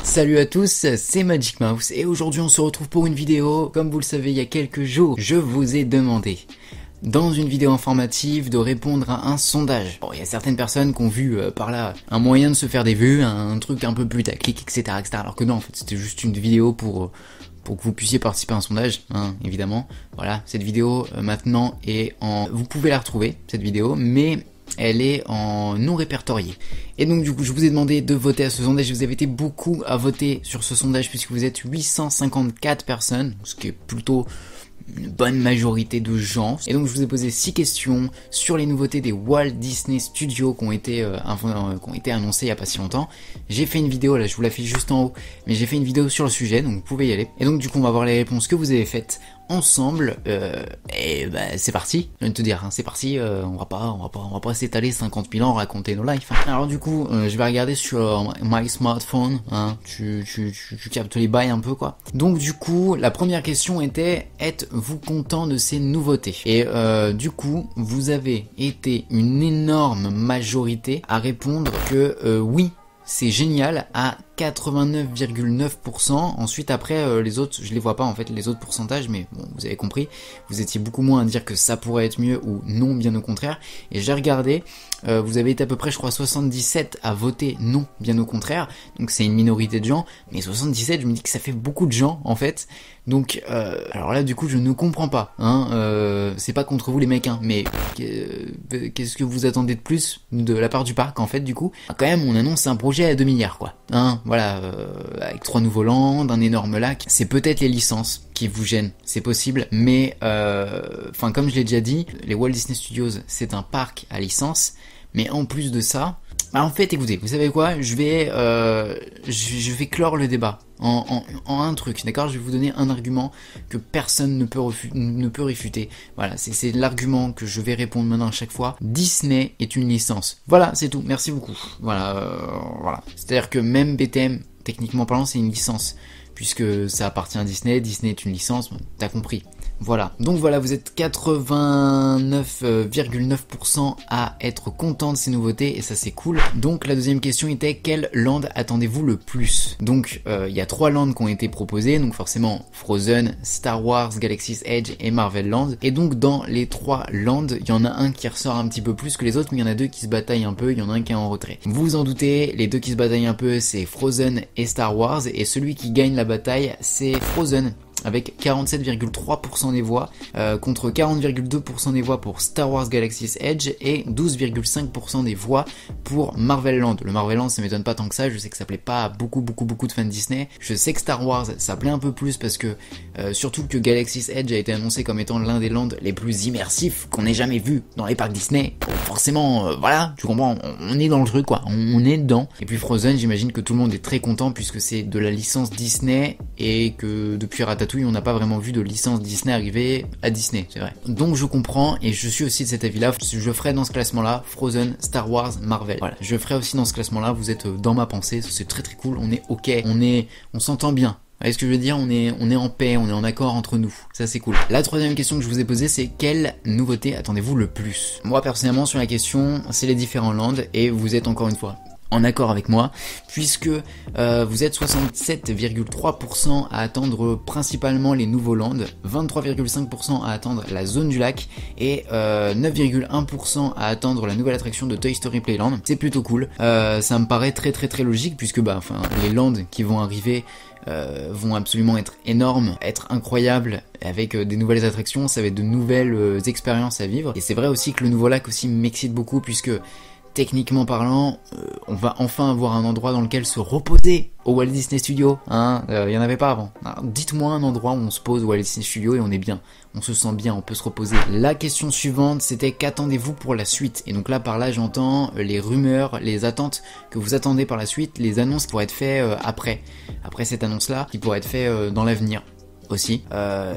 Salut à tous, c'est Magic Mouse et aujourd'hui on se retrouve pour une vidéo. Comme vous le savez, il y a quelques jours, je vous ai demandé dans une vidéo informative de répondre à un sondage. Bon, il y a certaines personnes qui ont vu par là un moyen de se faire des vues, un truc un peu putaclic, etc., etc. Alors que non, en fait c'était juste une vidéo pour que vous puissiez participer à un sondage, hein, évidemment. Voilà, cette vidéo maintenant est en... Vous pouvez la retrouver, cette vidéo, mais elle est en non répertorié. Et donc du coup je vous ai demandé de voter à ce sondage. Vous avez été beaucoup à voter sur ce sondage puisque vous êtes 854 personnes, ce qui est plutôt une bonne majorité de gens. Et donc je vous ai posé 6 questions sur les nouveautés des Walt Disney Studios qui ont été annoncées il n'y a pas si longtemps. J'ai fait une vidéo, là je vous l'affiche juste en haut, mais j'ai fait une vidéo sur le sujet, donc vous pouvez y aller. Et donc du coup on va voir les réponses que vous avez faites ensemble, et bah c'est parti, je viens de te dire, hein, c'est parti, on va pas s'étaler 50 000 ans, raconter nos lives. Hein. Alors du coup, je vais regarder sur my smartphone, hein, tu captes les bails un peu quoi. Donc du coup, la première question était, êtes-vous content de ces nouveautés? Et du coup, vous avez été une énorme majorité à répondre que oui, c'est génial à 89,9%. Ensuite après les autres, je les vois pas en fait les autres pourcentages, mais bon vous avez compris, vous étiez beaucoup moins à dire que ça pourrait être mieux ou non, bien au contraire. Et j'ai regardé, vous avez été à peu près je crois 77 à voter non, bien au contraire, donc c'est une minorité de gens, mais 77 je me dis que ça fait beaucoup de gens en fait. Donc alors là du coup je ne comprends pas, hein, c'est pas contre vous les mecs, hein, mais qu'est-ce que vous attendez de plus de la part du parc en fait du coup? Quand même on annonce un projet à 2 milliards quoi, hein, voilà, avec 3 nouveaux lands, un énorme lac. C'est peut-être les licences qui vous gênent, c'est possible, mais enfin comme je l'ai déjà dit, les Walt Disney Studios c'est un parc à licence, mais en plus de ça, en fait écoutez, vous savez quoi, je vais clore le débat en un truc, d'accord? Je vais vous donner un argument que personne ne peut réfuter. Voilà, c'est l'argument que je vais répondre maintenant à chaque fois. Disney est une licence. Voilà, c'est tout. Merci beaucoup. Voilà, voilà. C'est-à-dire que même BTM, techniquement parlant, c'est une licence. Puisque ça appartient à Disney, Disney est une licence, t'as compris. Voilà, donc voilà, vous êtes 89,9% à être content de ces nouveautés et ça c'est cool. Donc la deuxième question était, quel land attendez-vous le plus? Donc il y a 3 lands qui ont été proposés, donc forcément Frozen, Star Wars, Galaxy's Edge et Marvel Land. Et donc dans les 3 lands, il y en a un qui ressort un petit peu plus que les autres, mais il y en a 2 qui se bataillent un peu, il y en a un qui est en retrait. Vous vous en doutez, les 2 qui se bataillent un peu c'est Frozen et Star Wars, et celui qui gagne la bataille c'est Frozen, avec 47,3% des voix, contre 40,2% des voix pour Star Wars Galaxy's Edge et 12,5% des voix pour Marvel Land. Le Marvel Land ça m'étonne pas tant que ça, je sais que ça plaît pas à beaucoup de fans Disney. Je sais que Star Wars ça plaît un peu plus parce que surtout que Galaxy's Edge a été annoncé comme étant l'un des lands les plus immersifs qu'on ait jamais vu dans les parcs Disney. Bon, forcément voilà, tu comprends, on est dans le truc quoi, on est dedans. Et puis Frozen, j'imagine que tout le monde est très content puisque c'est de la licence Disney et que depuis Ratatouille on n'a pas vraiment vu de licence Disney arriver à Disney, c'est vrai. Donc je comprends et je suis aussi de cet avis-là. Je ferai dans ce classement-là Frozen, Star Wars, Marvel. Voilà, je ferai aussi dans ce classement-là. Vous êtes dans ma pensée, c'est très très cool. On est ok, on s'entend bien. Vous voyez ce que je veux dire? On est en paix, on est en accord entre nous. Ça c'est cool. La troisième question que je vous ai posée, c'est quelle nouveauté attendez-vous le plus? Moi personnellement sur la question, c'est les différents lands et vous êtes encore une fois en accord avec moi, puisque vous êtes 67,3% à attendre principalement les nouveaux lands, 23,5% à attendre la zone du lac et 9,1% à attendre la nouvelle attraction de Toy Story Playland. C'est plutôt cool, ça me paraît très logique puisque les lands qui vont arriver vont absolument être énormes, être incroyables, avec des nouvelles attractions, ça va être de nouvelles expériences à vivre. Et c'est vrai aussi que le nouveau lac aussi m'excite beaucoup puisque techniquement parlant, on va enfin avoir un endroit dans lequel se reposer au Walt Disney Studios, hein, y en avait pas avant. Alors, dites-moi un endroit où on se pose au Walt Disney Studios et on est bien, on se sent bien, on peut se reposer. La question suivante, c'était qu'attendez-vous pour la suite? Et donc là, par là, j'entends les rumeurs, les attentes que vous attendez par la suite, les annonces qui pourraient être faites après cette annonce-là, qui pourraient être faites dans l'avenir aussi.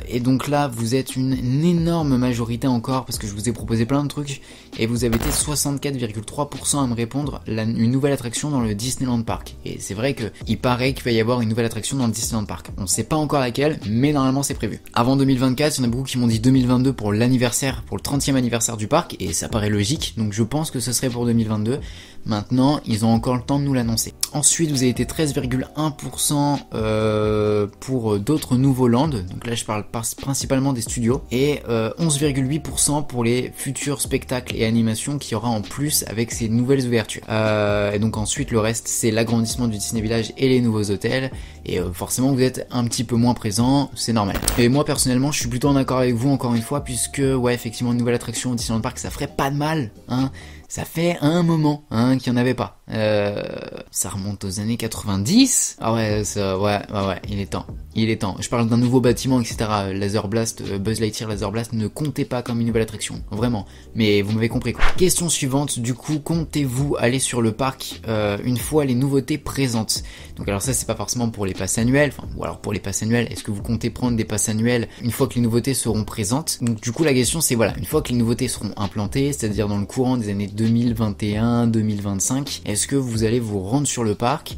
Et donc là, vous êtes une énorme majorité encore parce que je vous ai proposé plein de trucs et vous avez été 64,3% à me répondre une nouvelle attraction dans le Disneyland Park. Et c'est vrai qu'il paraît qu'il va y avoir une nouvelle attraction dans le Disneyland Park. On sait pas encore laquelle, mais normalement c'est prévu. Avant 2024, il y en a beaucoup qui m'ont dit 2022 pour l'anniversaire, pour le 30e anniversaire du parc, et ça paraît logique, donc je pense que ce serait pour 2022. Maintenant, ils ont encore le temps de nous l'annoncer. Ensuite, vous avez été 13,1% pour d'autres nouveaux lands. Donc là, je parle principalement des studios. Et 11,8% pour les futurs spectacles et animations qu'il y aura en plus avec ces nouvelles ouvertures. Et donc ensuite, le reste, c'est l'agrandissement du Disney Village et les nouveaux hôtels. Et forcément, vous êtes un petit peu moins présent, c'est normal. Et moi, personnellement, je suis plutôt en accord avec vous, encore une fois, puisque, ouais, effectivement, une nouvelle attraction au Disneyland Park, ça ferait pas de mal, hein. Ça fait un moment qu'il n'y en avait pas. Ça remonte aux années 90. Ah ouais, ouais, il est temps. Il est temps. Je parle d'un nouveau bâtiment, etc. Laser Blast, Buzz Lightyear Laser Blast ne comptez pas comme une nouvelle attraction. Vraiment. Mais vous m'avez compris quoi. Question suivante. Du coup, comptez-vous aller sur le parc une fois les nouveautés présentes? Donc alors ça, c'est pas forcément pour les passes annuelles. Enfin, ou alors pour les passes annuelles, est-ce que vous comptez prendre des passes annuelles une fois que les nouveautés seront présentes? Donc du coup, la question c'est voilà, une fois que les nouveautés seront implantées, c'est-à-dire dans le courant des années 2021-2025, est-ce que vous allez vous rendre sur le parc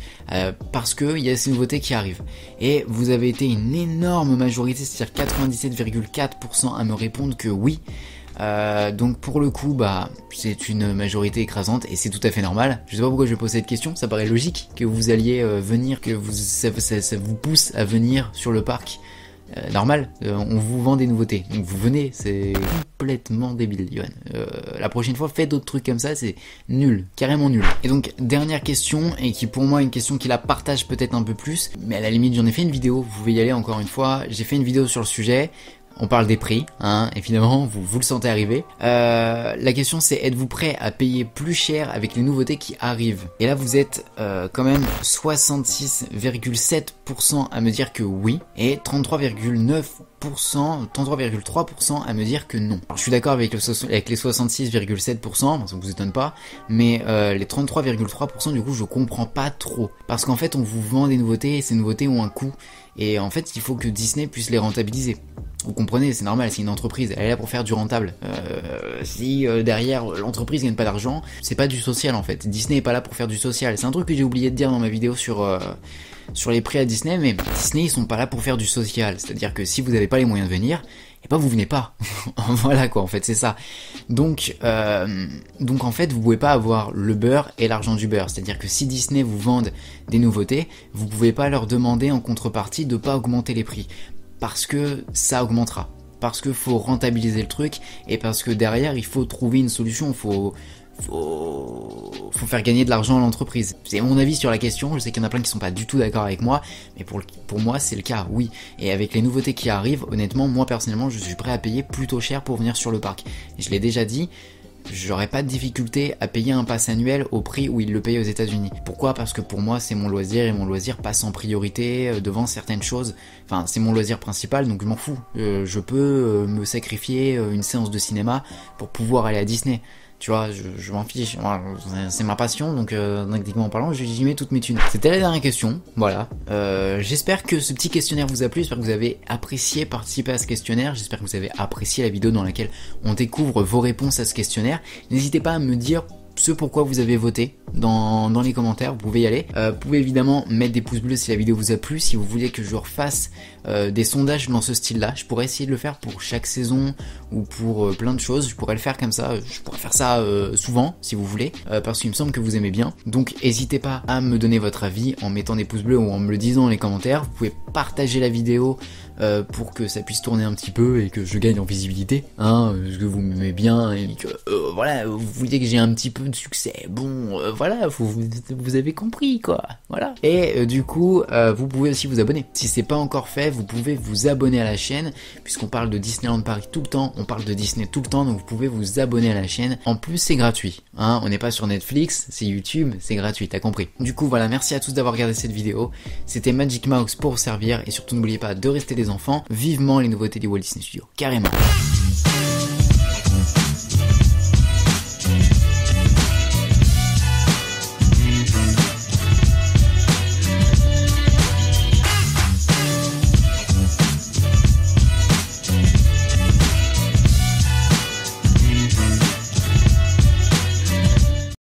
parce qu'il y a ces nouveautés qui arrivent? Et vous avez été une énorme majorité, c'est-à-dire 97,4% à me répondre que oui. Donc pour le coup, bah c'est une majorité écrasante et c'est tout à fait normal. Je sais pas pourquoi je pose cette question, ça paraît logique que vous alliez venir, que ça vous pousse à venir sur le parc. Normal, on vous vend des nouveautés, donc vous venez, c'est complètement débile, Yoann. La prochaine fois, faites d'autres trucs comme ça, c'est nul, carrément nul. Et donc, dernière question, et qui pour moi est une question qui la partage peut-être un peu plus, mais à la limite j'en ai fait une vidéo, vous pouvez y aller encore une fois, j'ai fait une vidéo sur le sujet. On parle des prix, hein, évidemment, vous le sentez arriver. La question c'est, êtes-vous prêt à payer plus cher avec les nouveautés qui arrivent? Et là vous êtes quand même 66,7% à me dire que oui, et 33,3% à me dire que non. Alors, je suis d'accord avec les 66,7%, ça vous étonne pas, mais les 33,3% du coup je comprends pas trop. Parce qu'en fait on vous vend des nouveautés et ces nouveautés ont un coût. Et en fait il faut que Disney puisse les rentabiliser. Vous comprenez, c'est normal, c'est une entreprise, elle est là pour faire du rentable. Si derrière l'entreprise gagne pas d'argent, c'est pas du social en fait. Disney est pas là pour faire du social. C'est un truc que j'ai oublié de dire dans ma vidéo sur les prix à Disney, mais Disney ils sont pas là pour faire du social. C'est-à-dire que si vous avez pas les moyens de venir, et bah vous venez pas. Voilà quoi, en fait c'est ça. Donc en fait vous pouvez pas avoir le beurre et l'argent du beurre. C'est-à-dire que si Disney vous vende des nouveautés, vous pouvez pas leur demander en contrepartie de pas augmenter les prix. Parce que ça augmentera, parce que faut rentabiliser le truc et parce que derrière il faut trouver une solution, faut faire gagner de l'argent à l'entreprise. C'est mon avis sur la question, je sais qu'il y en a plein qui sont pas du tout d'accord avec moi, mais pour moi c'est le cas, oui. Et avec les nouveautés qui arrivent, honnêtement, moi personnellement je suis prêt à payer plutôt cher pour venir sur le parc. Et je l'ai déjà dit, j'aurais pas de difficulté à payer un pass annuel au prix où ils le payent aux États-Unis. Pourquoi? Parce que pour moi c'est mon loisir et mon loisir passe en priorité devant certaines choses. Enfin c'est mon loisir principal donc je m'en fous. Je peux me sacrifier une séance de cinéma pour pouvoir aller à Disney. Tu vois, je m'en fiche, c'est ma passion, donc techniquement parlant, j'y mets toutes mes thunes. C'était la dernière question, voilà. J'espère que ce petit questionnaire vous a plu, j'espère que vous avez apprécié participer à ce questionnaire, j'espère que vous avez apprécié la vidéo dans laquelle on découvre vos réponses à ce questionnaire. N'hésitez pas à me dire ce pourquoi vous avez voté dans les commentaires, vous pouvez y aller. Vous pouvez évidemment mettre des pouces bleus si la vidéo vous a plu, si vous voulez que je refasse des sondages dans ce style-là. Je pourrais essayer de le faire pour chaque saison ou pour plein de choses, je pourrais le faire comme ça, je pourrais faire ça souvent si vous voulez, parce qu'il me semble que vous aimez bien. Donc n'hésitez pas à me donner votre avis en mettant des pouces bleus ou en me le disant dans les commentaires. Vous pouvez partager la vidéo pour que ça puisse tourner un petit peu et que je gagne en visibilité, hein, parce que vous m'aimez bien et que voilà, vous voulez que j'ai un petit peu de succès, bon voilà, vous avez compris quoi, voilà. Et du coup vous pouvez aussi vous abonner, si c'est pas encore fait, vous pouvez vous abonner à la chaîne, puisqu'on parle de Disneyland Paris tout le temps, on parle de Disney tout le temps, donc vous pouvez vous abonner à la chaîne, en plus c'est gratuit, hein, on n'est pas sur Netflix, c'est YouTube, c'est gratuit, t'as compris. Du coup voilà, merci à tous d'avoir regardé cette vidéo, c'était Magic Mouse pour vous servir, et surtout n'oubliez pas de rester des enfants, vivement les nouveautés du Walt Disney Studios, carrément.